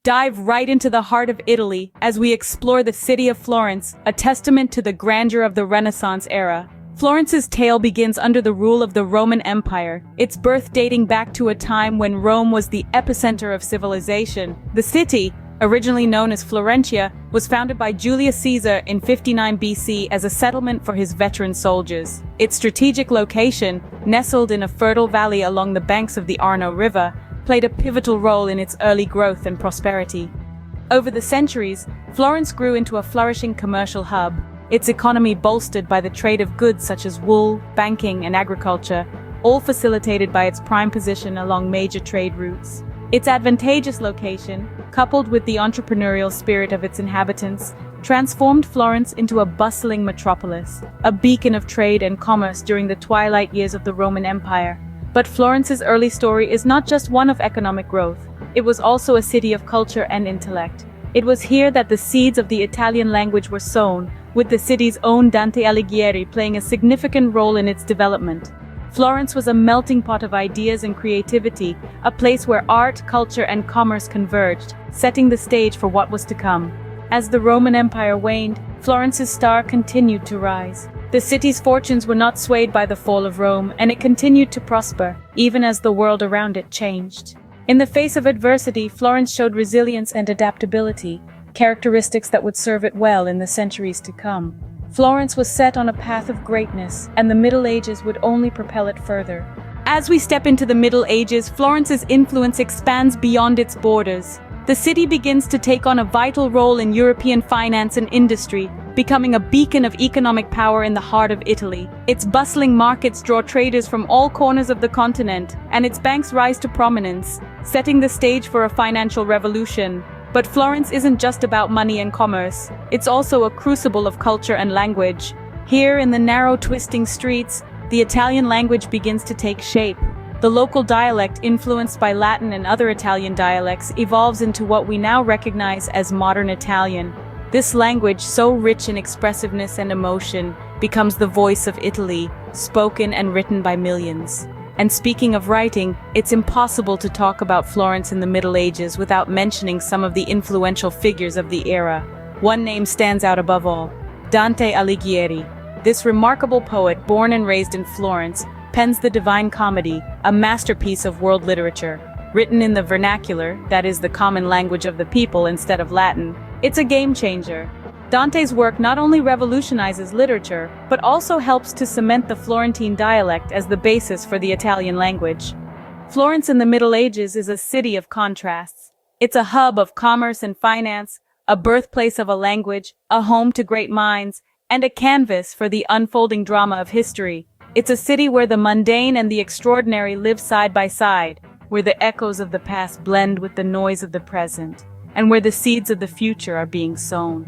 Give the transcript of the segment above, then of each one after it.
dive right into the heart of Italy as we explore the city of Florence, a testament to the grandeur of the Renaissance era. Florence's tale begins under the rule of the Roman Empire, its birth dating back to a time when Rome was the epicenter of civilization. The city, originally known as Florentia, was founded by Julius Caesar in 59 BC as a settlement for his veteran soldiers. Its strategic location, nestled in a fertile valley along the banks of the Arno River, played a pivotal role in its early growth and prosperity. Over the centuries, Florence grew into a flourishing commercial hub, its economy bolstered by the trade of goods such as wool, banking, and agriculture, all facilitated by its prime position along major trade routes. Its advantageous location, coupled with the entrepreneurial spirit of its inhabitants, transformed Florence into a bustling metropolis, a beacon of trade and commerce during the twilight years of the Roman Empire. But Florence's early story is not just one of economic growth. It was also a city of culture and intellect. It was here that the seeds of the Italian language were sown, with the city's own Dante Alighieri playing a significant role in its development. Florence was a melting pot of ideas and creativity, a place where art, culture, and commerce converged, setting the stage for what was to come. As the Roman Empire waned, Florence's star continued to rise. The city's fortunes were not swayed by the fall of Rome, and it continued to prosper, even as the world around it changed. In the face of adversity, Florence showed resilience and adaptability, characteristics that would serve it well in the centuries to come. Florence was set on a path of greatness, and the Middle Ages would only propel it further. As we step into the Middle Ages, Florence's influence expands beyond its borders. The city begins to take on a vital role in European finance and industry, becoming a beacon of economic power in the heart of Italy. Its bustling markets draw traders from all corners of the continent, and its banks rise to prominence, setting the stage for a financial revolution. But Florence isn't just about money and commerce. It's also a crucible of culture and language. Here in the narrow, twisting streets, the Italian language begins to take shape. The local dialect, influenced by Latin and other Italian dialects, evolves into what we now recognize as modern Italian. This language, so rich in expressiveness and emotion, becomes the voice of Italy, spoken and written by millions. And speaking of writing, it's impossible to talk about Florence in the Middle Ages without mentioning some of the influential figures of the era. One name stands out above all: Dante Alighieri. This remarkable poet, born and raised in Florence, pens the Divine Comedy, a masterpiece of world literature. Written in the vernacular, that is the common language of the people instead of Latin, it's a game changer. Dante's work not only revolutionizes literature, but also helps to cement the Florentine dialect as the basis for the Italian language. Florence in the Middle Ages is a city of contrasts. It's a hub of commerce and finance, a birthplace of a language, a home to great minds, and a canvas for the unfolding drama of history. It's a city where the mundane and the extraordinary live side by side, where the echoes of the past blend with the noise of the present, and where the seeds of the future are being sown.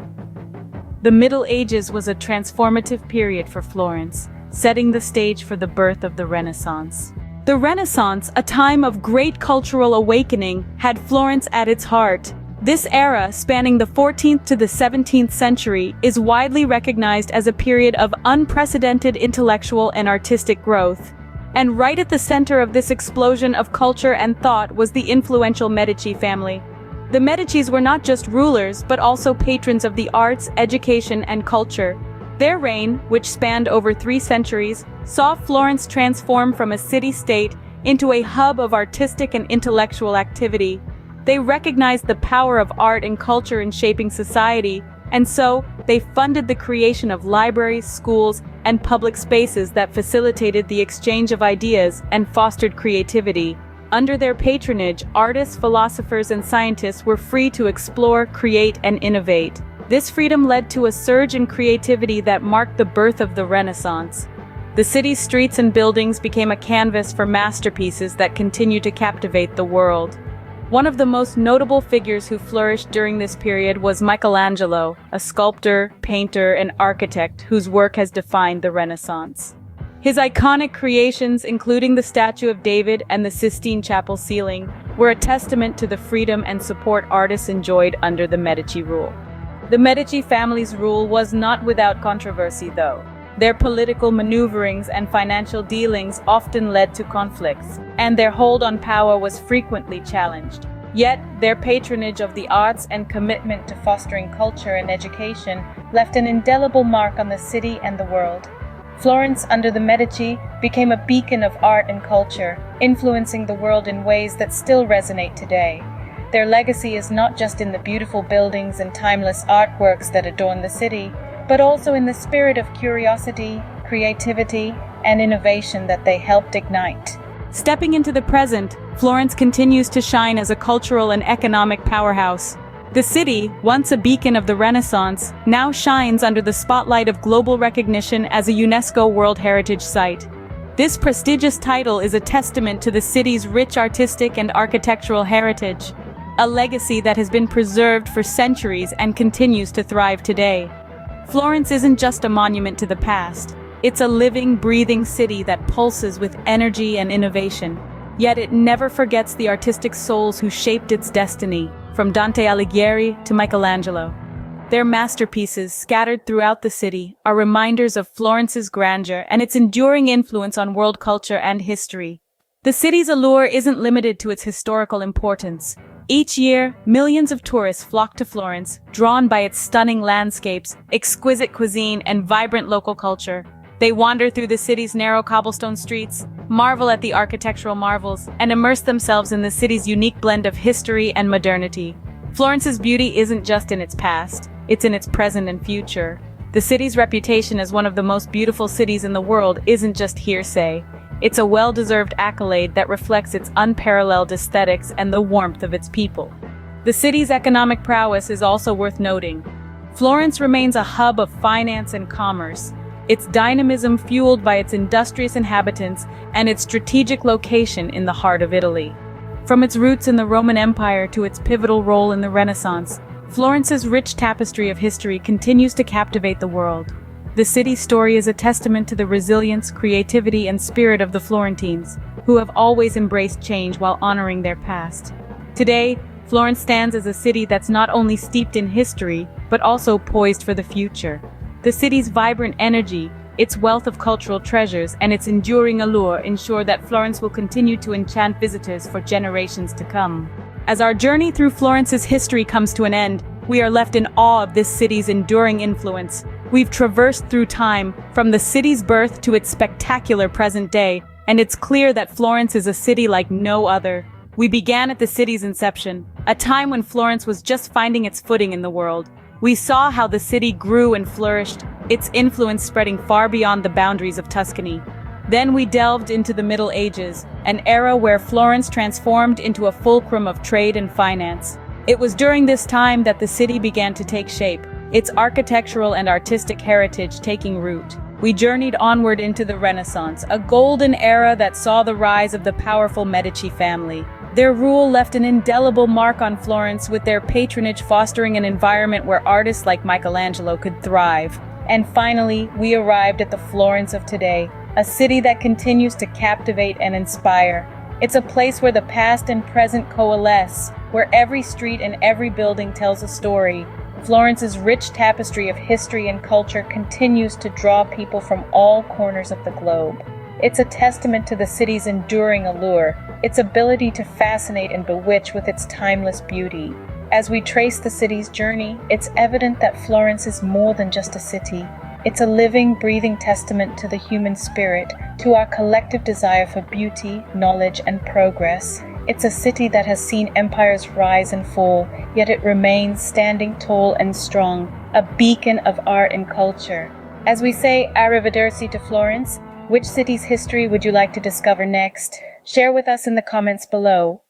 The Middle Ages was a transformative period for Florence, setting the stage for the birth of the Renaissance. The Renaissance, a time of great cultural awakening, had Florence at its heart. This era, spanning the 14th to the 17th century, is widely recognized as a period of unprecedented intellectual and artistic growth. And right at the center of this explosion of culture and thought was the influential Medici family. The Medicis were not just rulers, but also patrons of the arts, education, and culture. Their reign, which spanned over 3 centuries, saw Florence transform from a city-state into a hub of artistic and intellectual activity. They recognized the power of art and culture in shaping society, and so they funded the creation of libraries, schools, and public spaces that facilitated the exchange of ideas and fostered creativity. Under their patronage, artists, philosophers, and scientists were free to explore, create, and innovate. This freedom led to a surge in creativity that marked the birth of the Renaissance. The city's streets and buildings became a canvas for masterpieces that continue to captivate the world. One of the most notable figures who flourished during this period was Michelangelo, a sculptor, painter, and architect whose work has defined the Renaissance. His iconic creations, including the statue of David and the Sistine Chapel ceiling, were a testament to the freedom and support artists enjoyed under the Medici rule. The Medici family's rule was not without controversy, though. Their political maneuverings and financial dealings often led to conflicts, and their hold on power was frequently challenged. Yet, their patronage of the arts and commitment to fostering culture and education left an indelible mark on the city and the world. Florence, under the Medici, became a beacon of art and culture, influencing the world in ways that still resonate today. Their legacy is not just in the beautiful buildings and timeless artworks that adorn the city, but also in the spirit of curiosity, creativity, and innovation that they helped ignite. Stepping into the present, Florence continues to shine as a cultural and economic powerhouse. The city, once a beacon of the Renaissance, now shines under the spotlight of global recognition as a UNESCO World Heritage Site. This prestigious title is a testament to the city's rich artistic and architectural heritage, a legacy that has been preserved for centuries and continues to thrive today. Florence isn't just a monument to the past. It's a living, breathing city that pulses with energy and innovation. Yet it never forgets the artistic souls who shaped its destiny, from Dante Alighieri to Michelangelo. Their masterpieces, scattered throughout the city, are reminders of Florence's grandeur and its enduring influence on world culture and history. The city's allure isn't limited to its historical importance. Each year, millions of tourists flock to Florence, drawn by its stunning landscapes, exquisite cuisine, and vibrant local culture. They wander through the city's narrow cobblestone streets, marvel at the architectural marvels, and immerse themselves in the city's unique blend of history and modernity. Florence's beauty isn't just in its past, it's in its present and future. The city's reputation as one of the most beautiful cities in the world isn't just hearsay. It's a well-deserved accolade that reflects its unparalleled aesthetics and the warmth of its people. The city's economic prowess is also worth noting. Florence remains a hub of finance and commerce, its dynamism fueled by its industrious inhabitants and its strategic location in the heart of Italy. From its roots in the Roman Empire to its pivotal role in the Renaissance, Florence's rich tapestry of history continues to captivate the world. The city's story is a testament to the resilience, creativity, and spirit of the Florentines, who have always embraced change while honoring their past. Today, Florence stands as a city that's not only steeped in history, but also poised for the future. The city's vibrant energy, its wealth of cultural treasures, and its enduring allure ensure that Florence will continue to enchant visitors for generations to come. As our journey through Florence's history comes to an end, we are left in awe of this city's enduring influence. We've traversed through time, from the city's birth to its spectacular present day, and it's clear that Florence is a city like no other. We began at the city's inception, a time when Florence was just finding its footing in the world. We saw how the city grew and flourished, its influence spreading far beyond the boundaries of Tuscany. Then we delved into the Middle Ages, an era where Florence transformed into a fulcrum of trade and finance. It was during this time that the city began to take shape, its architectural and artistic heritage taking root. We journeyed onward into the Renaissance, a golden era that saw the rise of the powerful Medici family. Their rule left an indelible mark on Florence, with their patronage fostering an environment where artists like Michelangelo could thrive. And finally, we arrived at the Florence of today, a city that continues to captivate and inspire. It's a place where the past and present coalesce, where every street and every building tells a story. Florence's rich tapestry of history and culture continues to draw people from all corners of the globe. It's a testament to the city's enduring allure, its ability to fascinate and bewitch with its timeless beauty. As we trace the city's journey, it's evident that Florence is more than just a city. It's a living, breathing testament to the human spirit, to our collective desire for beauty, knowledge, and progress. It's a city that has seen empires rise and fall, yet it remains standing tall and strong, a beacon of art and culture. As we say arrivederci to Florence, which city's history would you like to discover next? Share with us in the comments below.